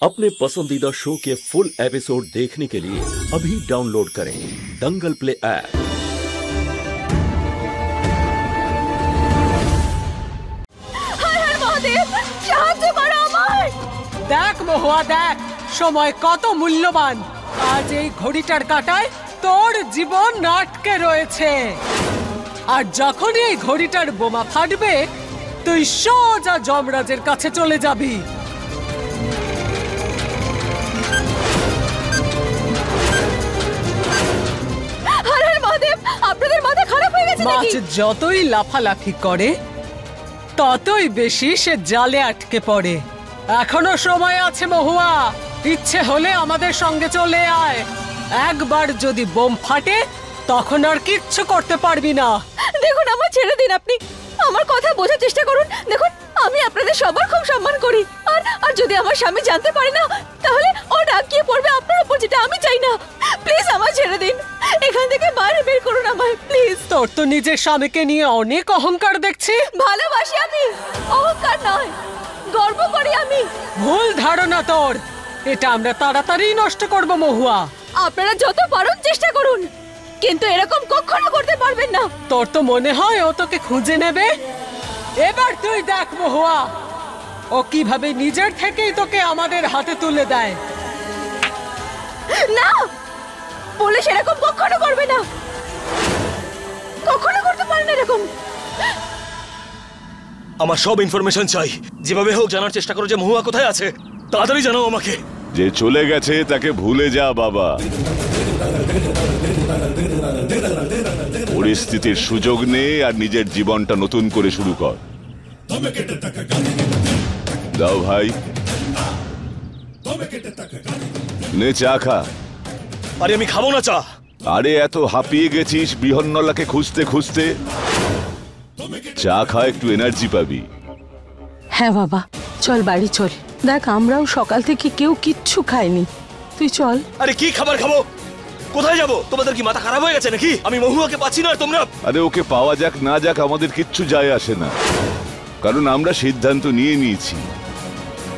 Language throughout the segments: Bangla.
अपने पसंदीदा शो के फुल एपिसोड देखने के लिए अभी डाउनलोड करें दंगल प्ले ऐप। हर हर महादेव, সাহায্য করো আমায়। দেখ মহুয়া দেখ, সময় কত মূল্যবান। আজ এই ঘড়িটার কাঁটায় তোর জীবন আটকে রয়েছে, আর যখনই এই ঘড়িটার বোমা ফাটবে তুই সোজা যমরাজের কাছে চলে যাবি। হর হর মহাদেব, আপনাদের মাথা খারাপ হয়ে গেছে নাকি? মাছ যতই লাফালাফি করে ততই বেশি সে জালে আটকে পড়ে। এখনো সময় আছে মহুয়া, ইচ্ছে হলে আমাদের সঙ্গে চলে আয়। একবার যদি বোম ফাটে তখন আর কিচ্ছু করতে পারবি না। দেখুন, আমার ছেড়ে দিন, আপনি আমার কথা বোঝার চেষ্টা করুন। দেখুন, আমি আপনাদের সবার খুব সম্মান করি, আর যদি আমার স্বামী জানতে পারে না তাহলে ও রাগ গিয়ে পড়বে আপনার উপর, যেটা আমি চাই না। প্লিজ আমায় ছেড়ে দিন, এখান থেকে বাইরে বের করুন আমায় প্লিজ। তোর তো নিজের স্বামীকে নিয়ে অনেক অহংকার দেখছি। ভালোবাসি আমি, অহংকার নয়, গর্ব করি আমি। ভুল ধারণা তোর, এটা আমরা তাড়াতাড়ি নষ্ট করব মহুয়া। আপনারা যত পারেন চেষ্টা করুন, কিন্তু এরকম কখনো করতে পারবেন না। তোর তো মনে হয় ও তোকে খুঁজে নেবে। এবার তুই দেখ মহুয়া, ও কিভাবে নিজের থেকেই তোকে আমাদের হাতে তুলে দেয়। না, পুলিশ এরকম কখনো করবে না, কখনো করতে পারে না এরকম। আমার সব ইনফরমেশন চাই, যেভাবে হোক জানার চেষ্টা করো যে মহুয়া কোথায় আছে। তাড়াতাড়ি জানাও আমাকে। যে চলে গেছে তাকে ভুলে যা বাবা। পরিস্থিতির সুযোগ নে আর নিজের জীবনটা নতুন করে শুরু কর। দাও ভাই, নে চা খা। আরে আমি খাবো না চা। আরে এত হাঁপিয়ে গেছিস বৃহন্নলাকে খুঁজতে খুঁজতে, চা খা, একটু এনার্জি পাবি। হ্যাঁ বাবা, চল বাড়ি চল। দেখ, আমরাও সকাল থেকে কেউ কিচ্ছু খাইনি, তুই চল। আরে কি খাবার খাবো, কোথায় যাবো? তোমাদের কি মাথা খারাপ হয়ে গেছে নাকি? আমি মহুয়াকে পাচ্ছি না, তোমরা। আরে ওকে পাওয়া যাক না যাক আমাদের কিচ্ছু যায় আসে না, কারণ আমরা সিদ্ধান্ত নিয়ে নিয়েছি,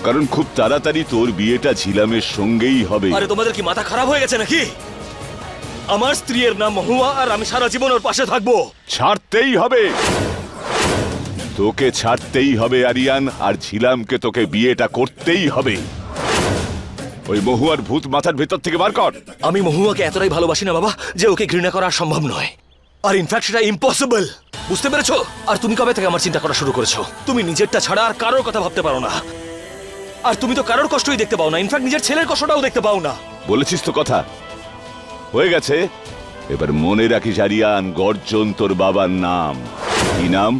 কারণ খুব তাড়াতাড়ি তোর বিয়েটা ঝিলামের সঙ্গেই হবে। আরে তোমাদের কি মাথা খারাপ হয়ে গেছে নাকি? আমার স্ত্রীর নাম মহুয়া, আর আমি সারা জীবন ওর পাশে থাকবো। ছাড়তেই হবে, তোকে ছাড়তেই হবে আরিয়ান, আর ঝিলামকে তোকে বিয়েটা করতেই হবে। ওই মহুয়ার ভূত মাথার ভেতর থেকে বার কর। আমি মহুয়াকে এতটাই ভালোবাসি না বাবা যে ওকে ঘৃণা করা সম্ভব নয়, আর ইনফ্যাক্ট সেটা ইম্পসিবল। বুঝতে পেরেছো? আর তুমি কবে থেকে আমার চিন্তা করা শুরু করেছো? তুমি নিজেরটা ছাড়া আর কারোর কথা ভাবতে পারো না, আর তুমি তো কারোর কষ্টই দেখতে পাও না, ইনফ্যাক্ট নিজের ছেলের কষ্টটাও দেখতে পাও না। বলেছিস তো কথা হয়ে গেছে। এবার মনে রাখিস আরিয়ান, গর্জন তোর বাবার নাম। কি নাম?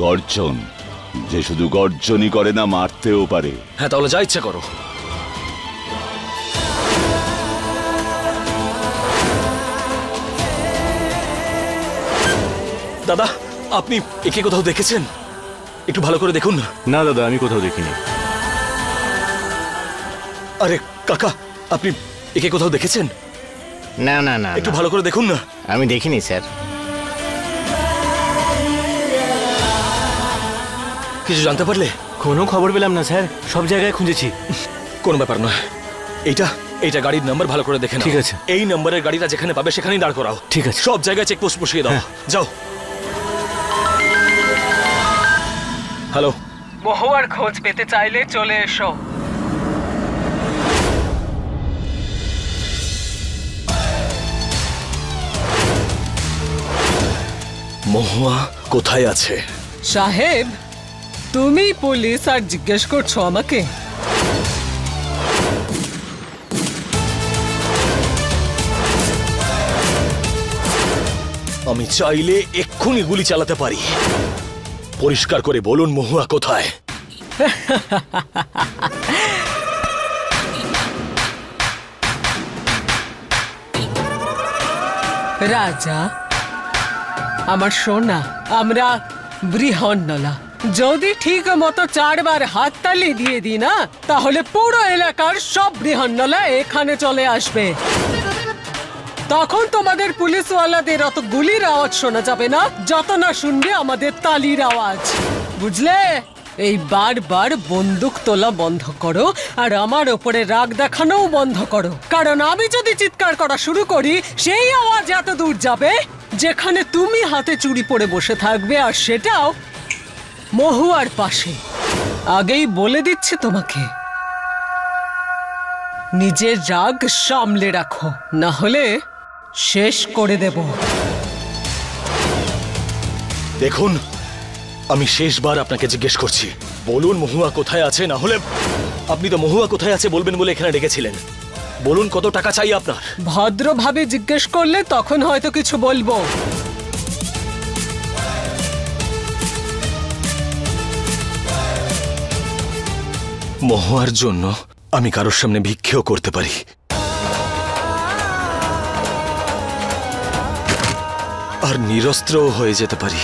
গর্জন। যে শুধু গর্জনই করে না, মারতেও পারে। হ্যাঁ, তাহলে যা ইচ্ছা করো। দাদা, আপনি একে কোথাও দেখেছেন? একটু ভালো করে দেখুন না। না দাদা, আমি কোথাও দেখিনি। আরে কাকা, আপনি একে কোথাও দেখেছেন? না না না, একটু ভালো করে দেখুন না। আমি দেখিনি স্যার। কিছু জানতে পারলে? কোনো খবর পেলাম না স্যার, সব জায়গায় খুঁজেছি। কোনো ব্যাপার নয়, এইটা গাড়ির নাম্বার ভালো করে দেখে নাও। ঠিক আছে। এই নাম্বারের গাড়িটা যেখানে পাবে সেখানেই দাঁড় করাও। ঠিক আছে। সব জায়গায় চেকপোস্ট বসিয়ে দাও। যাও। হ্যালো, মহুয়ার খোঁজ পেতে চাইলে চলে এসো। মহুয়া কোথায় আছে? সাহেব, তুমি পুলিশ আর জিজ্ঞেস করছো আমাকে? আমি চাইলে এক্ষুনি গুলি চালাতে পারি। পরিষ্কার করে বলুন মহুয়া কোথায়? রাজা আমার সোনা, আমরা বৃহন্নলা যদি ঠিক মতো 4 বার হাততালি দিয়ে দিই না, তাহলে পুরো এলাকার সব বৃহন্নলা এখানে চলে আসবে। তখন তোমাদের পুলিশওয়ালাদের অত গুলির আওয়াজ শোনা যাবে না, যত না শুনবে আমাদের তালির আওয়াজ। বুঝলে? এই বারবার বন্দুক তোলা বন্ধ করো আর আমার ওপরে রাগ দেখানোও বন্ধ করো, কারণ আমি যদি চিৎকার করা শুরু করি সেই আওয়াজ এত দূর যাবে যেখানে তুমি হাতে চুড়ি পরে বসে থাকবে, আর সেটাও মহুয়ার পাশে। আগেই বলে দিচ্ছি তোমাকে, নিজের রাগ সামলে রাখো, না হলে শেষ করে দেব। দেখুন, আমি শেষবার আপনাকে জিজ্ঞেস করছি, বলুন মহুয়া কোথায় আছে, না হলে আপনি তো মহুয়া কোথায় আছে বলবেন বলে এখানে ডেকেছিলেন। বলুন কত টাকা চাই আপনার? ভদ্রভাবে জিজ্ঞেস করলে তখন হয়তো কিছু বলবো। মহুয়ার জন্য আমি কারোর সামনে ভিক্ষেও করতে পারি, আর নিরস্ত্রও হয়ে যেতে পারি।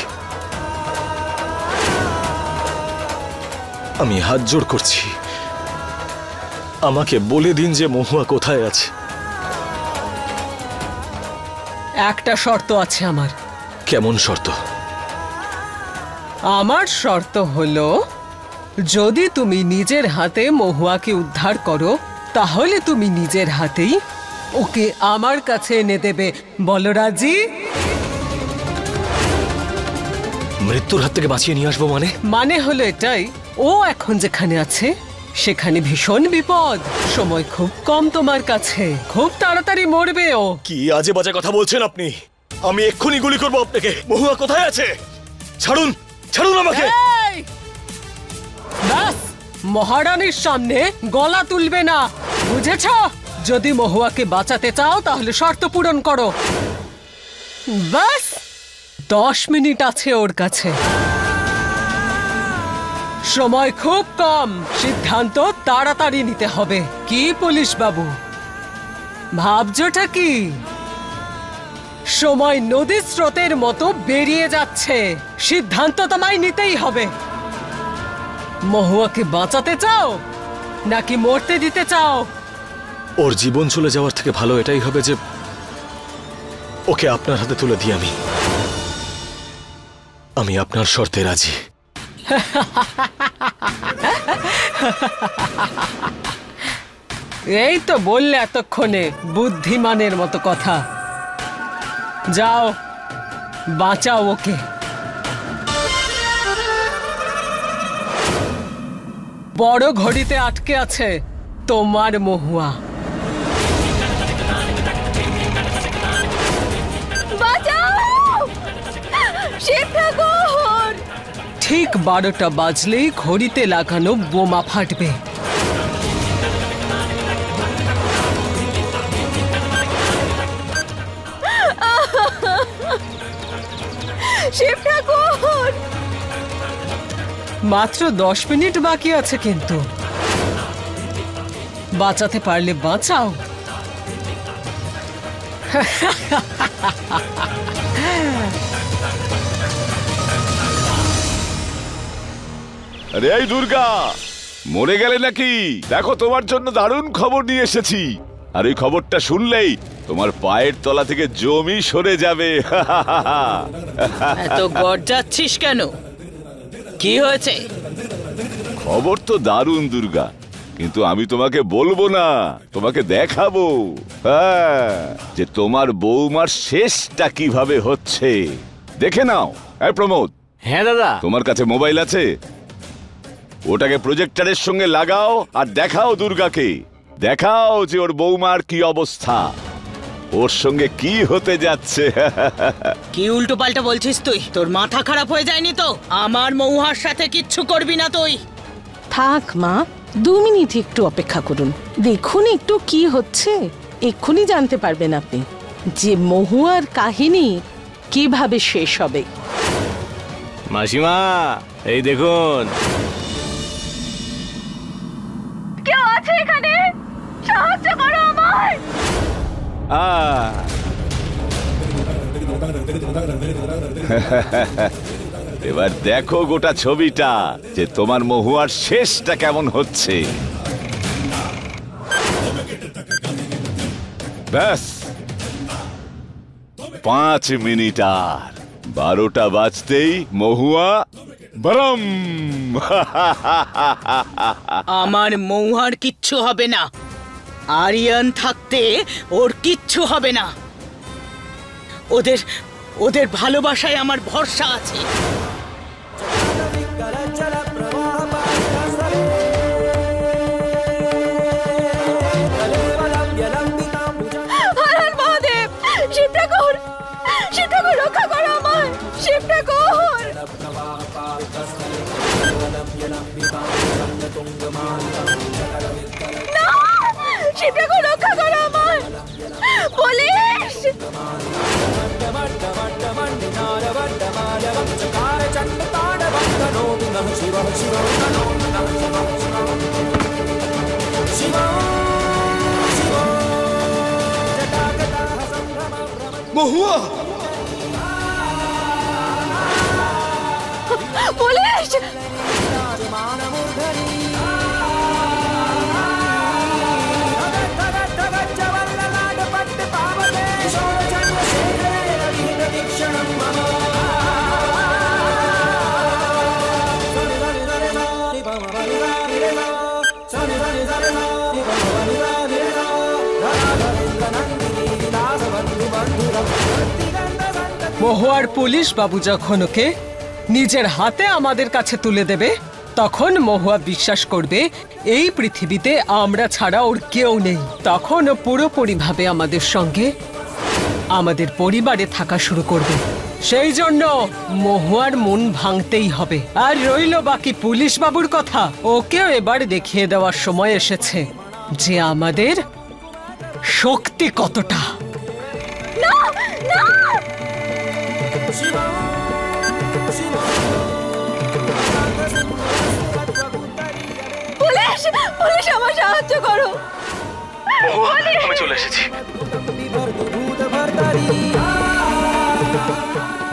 আমি হাত জোড় করছি, আমাকে বলে দিন যে মহুয়া কোথায় আছে। একটা শর্ত আছে আমার। কেমন শর্ত? আমার শর্ত হলো, যদি তুমি নিজের হাতে মহুয়াকে উদ্ধার করো তাহলে তুমি নিজের হাতেই ওকে আমার কাছে এনে দেবে। বলো রাজি? মৃত্যুর হাত থেকে বাঁচিয়ে নিয়ে আসবো মানে? মানে হলো এটাই, ও এখন যেখানে আছে সেখানে ভীষণ বিপদ, সময় খুব কম তোমার কাছে, খুব তাড়াতাড়ি মরবে ও। কি আজে বাজে কথা বলছেন আপনি? আমি এক্ষুনি গুলি করবো আপনাকে। মহুয়া কোথায় আছে? ছাড়ুন, ছাড়ুন আমাকে। এই! ব্যাস, মহারানীর সামনে গলা তুলবে না, বুঝেছ? যদি মহুয়াকে বাঁচাতে চাও তাহলে শর্ত পূরণ করো। ব্যাস 10 মিনিট আছে ওর কাছে, সময় খুব কম, সিদ্ধান্ত তাড়াতাড়ি নিতে হবে। কি পুলিশ বাবু, ভাবছোটা কি? সময় নদীর স্রোতের মতো বেরিয়ে যাচ্ছে, সিদ্ধান্ত তোমায় নিতেই হবে। মহুয়াকে বাঁচাতে চাও নাকি মরতে দিতে চাও? ওর জীবন চলে যাওয়ার থেকে ভালো এটাই হবে যে ওকে আপনার হাতে তুলে দিই। আমি আপনার শর্তে রাজি। এই তো বললে এতক্ষণে বুদ্ধিমানের মতো কথা। যাও, বাঁচাও ওকে। বড় ঘড়িতে আটকে আছে তোমার মহুয়া। বাঁচাও! শিব ঠাকুর! ঠিক 12টা বাজলেই ঘড়িতে লাগানো বোমা ফাটবে। শিব ঠাকুর! মাত্র 10 মিনিট বাকি আছে, কিন্তু বাঁচাতে পারলে বাঁচাও। আরে এই দুর্গা, মরে গেলে নাকি? দেখো, তোমার জন্য দারুণ খবর নিয়ে এসেছি, আর এই খবরটা শুনলেই তোমার পায়ের তলা থেকে জমি সরে যাবে। এত গর্জাচ্ছিস কেন? কি হয়েছে? খবর তো দারুণ দুর্গা, কিন্তু আমি তোমাকে বলবো না, তোমাকে দেখাবো। হ্যাঁ, যে তোমার বৌমার শেষটা কিভাবে হচ্ছে দেখে নাও। এই প্রমোদ। হ্যাঁ দাদা। তোমার কাছে মোবাইল আছে? ওটাকে প্রজেক্টরের সঙ্গে লাগাও আর দেখাও দুর্গাকে, দেখাও যে ওর বৌমার কি অবস্থা, ওর সঙ্গে কি হতে যাচ্ছে। কি উল্টো পাল্টা বলছিস তুই? তোর মাথা খারাপ হয়ে যায়নি তো? আমার মহুয়ার সাথে কিচ্ছু করবি না তুই। থাক মা, 2 মিনিট একটু অপেক্ষা করুন, দেখুন একটু কি হচ্ছে। এক্ষুনি জানতে পারবেন আপনি যে মহুয়ার কাহিনী কিভাবে শেষ হবে। মাসিমা, এই দেখুন। কেউ আছে এখানে? সাহায্য করো আমায়! এবার দেখো গোটা ছবিটা, যে তোমার মহুয়ার শেষটা কেমন হচ্ছে। ব্যাস 5 মিনিট, আর 12টা বাজতেই মহুয়া বরম। আমার মৌহার কিচ্ছু হবে না। আরিয়ান থাকতে ওর কিচ্ছু হবে না। ওদের ওদের ভালোবাসায় আমার ভরসা আছে। হর হর মহাদেব, শিব ঠাকুর, শিব ঠাকুর রক্ষা করো আমায়, শিব ঠাকুর। না, শিব ঠাকুর রক্ষা করো আমায়, পুলিশ। মহুয়া, পুলিশ। মহুয়ার পুলিশ বাবু যখন ওকে নিজের হাতে আমাদের কাছে তুলে দেবে, তখন মহুয়া বিশ্বাস করবে এই পৃথিবীতে আমরা ছাড়া ওর কেউ নেই। তখন ও পুরোপুরিভাবে আমাদের সঙ্গে, আমাদের পরিবারে থাকা শুরু করবে। সেই জন্য মহুয়ার মন ভাঙতেই হবে। আর রইল বাকি পুলিশ বাবুর কথা, ওকেও এবার দেখিয়ে দেওয়ার সময় এসেছে যে আমাদের শক্তি কতটা। না, না। পুলিশ, পুলিশ আমার সাহায্য করো। আমি চলে এসেছি।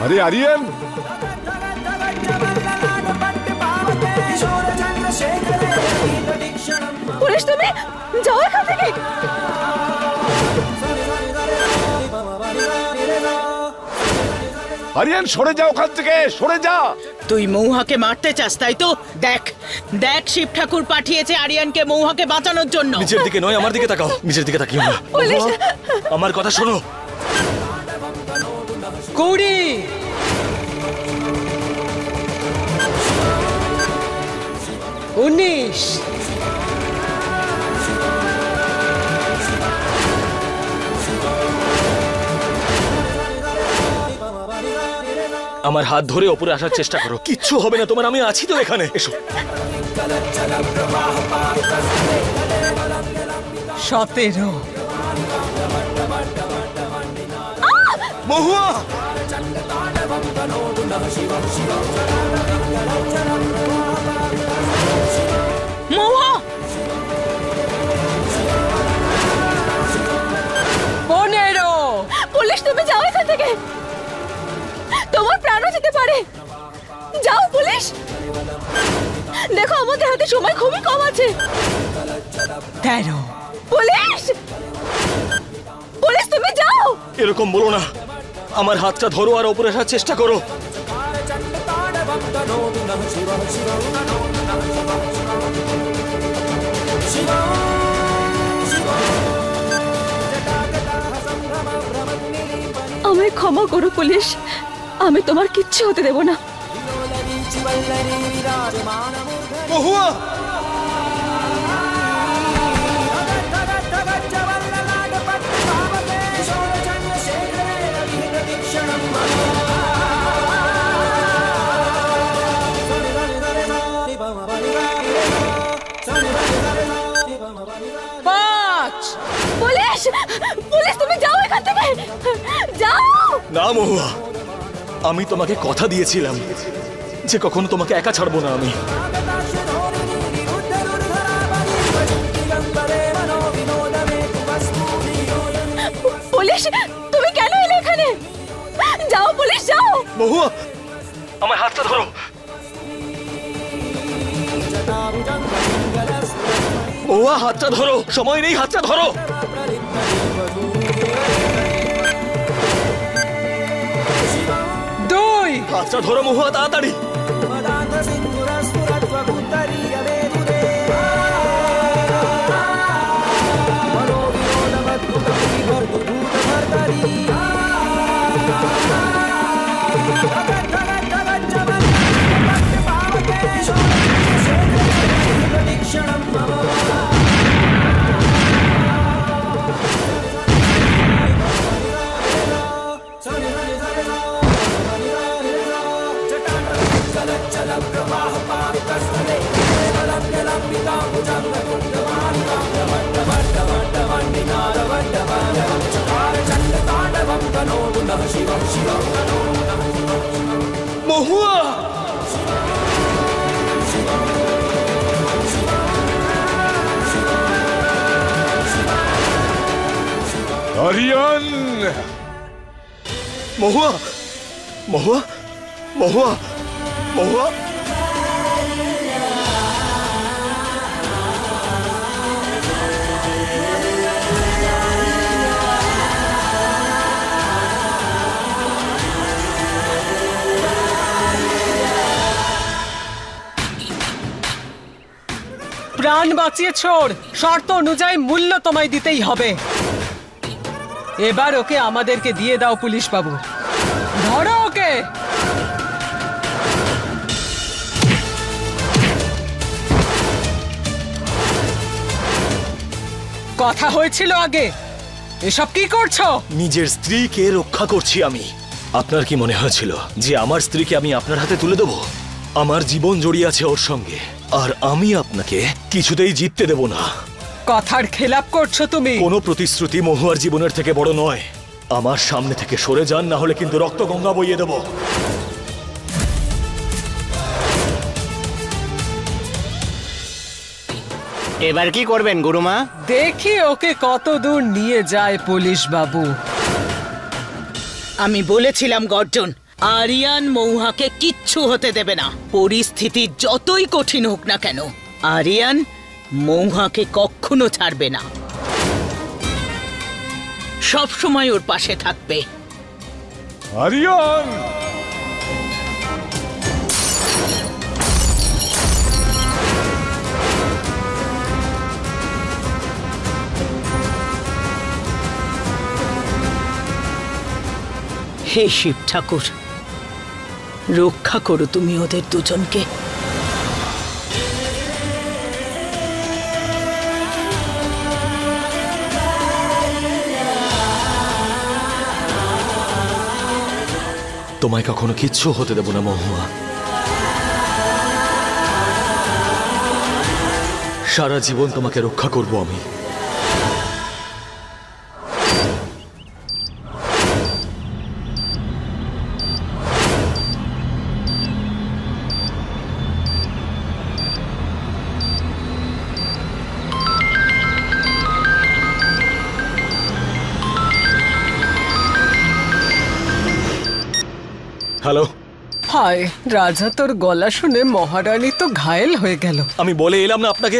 আরে আরিয়ান, পুলিশ তুমি যাও এখান থেকে। আরিয়ান সরে যা ওখান থেকে, সরে যা। তুই মৌহাকে মারতে চাস তাই তো? দেখ দেখ, শিব ঠাকুর পাঠিয়েছে আরিয়ানকে মৌহাকে বাঁচানোর জন্য। নিজের দিকে নয়, আমার দিকে তাকাও। নিজের দিকে তাকিও না। পুলিশ। মহুয়া, আমার কথা শোনো। কৌড়ি, 19, আমার হাত ধরে ওপরে আসার চেষ্টা করো। কিচ্ছু হবে না তোমার, আমি আছি তো এখানে। এসো। 17, মহুয়া, মৌহা, 15। পুলিশ তুমি যাও এখান থেকে, তোমার প্রাণও যেতে পারে। যাও পুলিশ। দেখো আমাদের হাতে সময় খুবই কম আছে। 13, পুলিশ, পুলিশ তুমি যাও। এরকম বলো না। আমার হাতটা ধরো আর ওপরে আসার চেষ্টা করো। আমায় ক্ষমা করো পুলিশ, আমি তোমার কিচ্ছু হতে দেব না। মহুয়া, পুলিশ, পুলিশ তুমি যাও এখান থেকে, যাও। না মহুয়া, আমি তোমাকে কথা দিয়েছিলাম যে কখনো তোমাকে একা ছাড়বো না আমি। পুলিশ তুমি কেন এলে এখানে? যাও পুলিশ যাও। মহুয়া, আমার হাতটা ধরো। মহুয়া, হাতটা ধরো, সময় নেই, হাতটা ধরো। হাতটা ধরো মহুয়া, তাড়াতাড়ি। মহুয়া, আরিয়ান, মহুয়া, মহুয়া, মহুয়া, মহুয়া। প্রাণ বাঁচিয়ে ছোড়, শর্ত অনুযায়ী মূল্য তোমায় দিতেই হবে। এবার ওকে আমাদেরকে দিয়ে দাও পুলিশ বাবু, ধরো ওকে। কথা হয়েছিল আগে, এসব কি করছো? নিজের স্ত্রীকে রক্ষা করছি আমি। আপনার কি মনে হয়েছিল যে আমার স্ত্রীকে আমি আপনার হাতে তুলে দেব? আমার জীবন জড়িয়ে আছে ওর সঙ্গে, আর আমি আপনাকে কিছুতেই জিততে দেব না। কথার খেলাপ করছো তুমি। কোনো প্রতিশ্রুতি মহুয়ার জীবনের থেকে বড় নয়। আমার সামনে থেকে সরে যান, না হলে কিন্তু রক্ত গঙ্গা বইয়ে দেব। এবার কি করবেন গুরুমা? দেখি ওকে কত দূর নিয়ে যায় পুলিশ বাবু। আমি বলেছিলাম গর্জন, আরিয়ান মহুয়াকে কিচ্ছু হতে দেবে না। পরিস্থিতি যতই কঠিন হোক না কেন, আরিয়ান মহুয়াকে কখনো ছাড়বে না, সব সময় ওর পাশে থাকবে। আরিয়ান, হে শিব ঠাকুর, রক্ষা করো তুমি ওদের দুজনকে। তোমায় কখনো কিচ্ছু হতে দেব না মহুয়া। সারা জীবন তোমাকে রক্ষা করব আমি। হ্যালো। হায় রাজা, তোর গলা শুনে মহারানী তো ঘায়েল হয়ে গেল। আমি বলে এলাম না আপনাকে,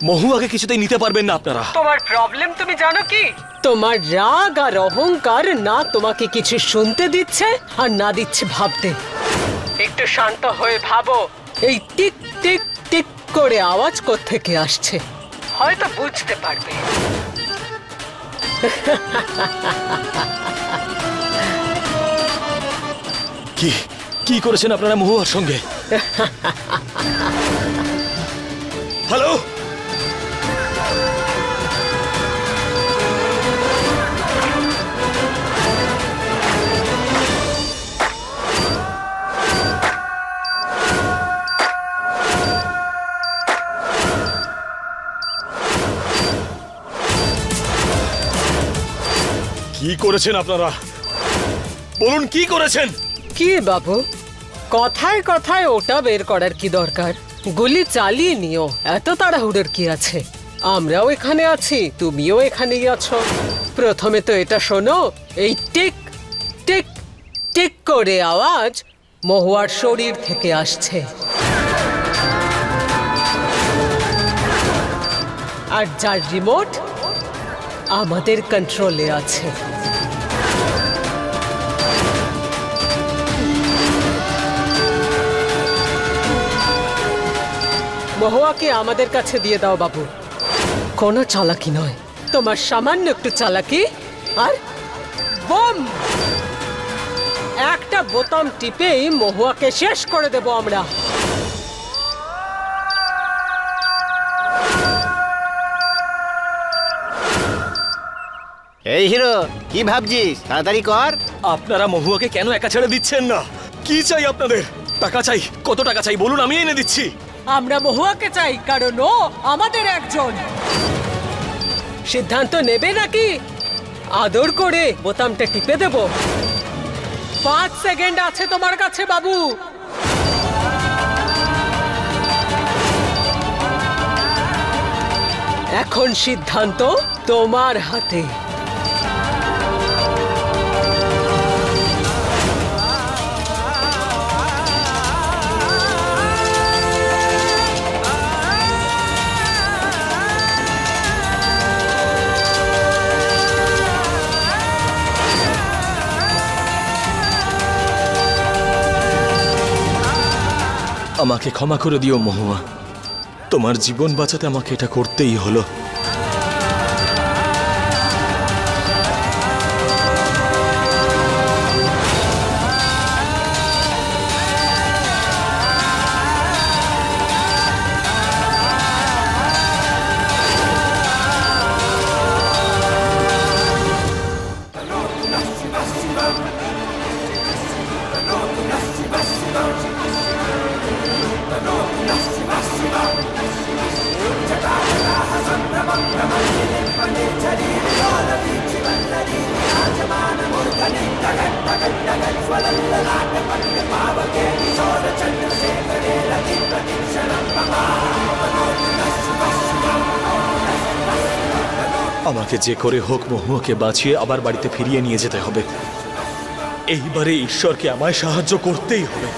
মহুয়াকে কিছুতেই নিতে পারবেন না আপনারা। তোমার প্রবলেম তুমি জানো কি? তোমার রাগ আর অহংকার না তোমাকে কিছু শুনতে দিচ্ছে আর না দিচ্ছে ভাবতে। একটু শান্ত হয়ে ভাবো, এই টিক টিক টিক করে আওয়াজ কোত্থেকে আসছে হয়তো বুঝতে পারবে। কি কি করেছেন আপনারা মহুয়ার সঙ্গে? হ্যালো, কি করেছেন আপনারা? বলুন কি করেছেন? কি বাবু, কথায় কথায় ওটা বের করার কি দরকার? গুলি চালিয়ে নিও, এত তাড়াহুড়োর কি আছে? আমরাও এখানে আছি, তুমিও এখানেই আছো। প্রথমে তো এটা শোনো, এই টিক টিক টিক করে আওয়াজ মহুয়ার শরীর থেকে আসছে, আর যার রিমোট আমাদের কন্ট্রোলে আছে। মহুয়াকে আমাদের কাছে দিয়ে দাও বাবু। কোনো চালাকি নয়, তোমার সামান্য একটু চালাকি আর বম। একটা বোতাম টিপেই মহুয়াকে শেষ করে দেব আমরা। এই হিরো, কি ভাবছিস? তাড়াতাড়ি কর। আপনারা মহুয়াকে কেন একা ছেড়ে দিচ্ছেন না? কি চাই আপনাদের? টাকা চাই? কত টাকা চাই বলুন, আমি এনে দিচ্ছি। আমরা মহুয়াকে চাই, কারণ ও আমাদের একজন। সিদ্ধান্ত নেবে নাকি আদর করে বোতামটা টিপে দেব? 5 সেকেন্ড আছে তোমার কাছে বাবু। এখন সিদ্ধান্ত তোমার হাতে। আমাকে ক্ষমা করে দিও মহুয়া, তোমার জীবন বাঁচাতে আমাকে এটা করতেই হলো। আমাকে যে করে হোক মহুয়াকে বাঁচিয়ে আবার বাড়িতে ফিরিয়ে নিয়ে যেতে হবে। এইবারে ঈশ্বরকে আমায় সাহায্য করতেই হবে।